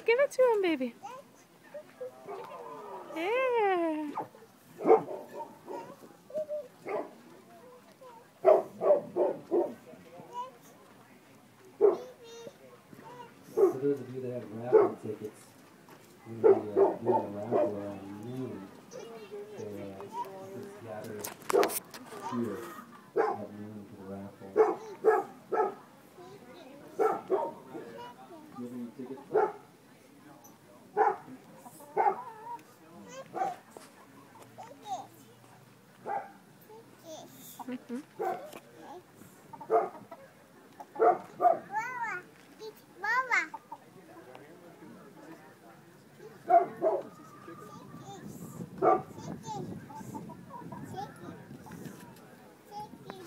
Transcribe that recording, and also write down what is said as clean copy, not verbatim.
Give it to him, baby. Yeah. For those of you that have raffle tickets, we'll be doing a raffle around noon. So let's gather here at noon for the raffle. Do you have any tickets left? Mm-hmm.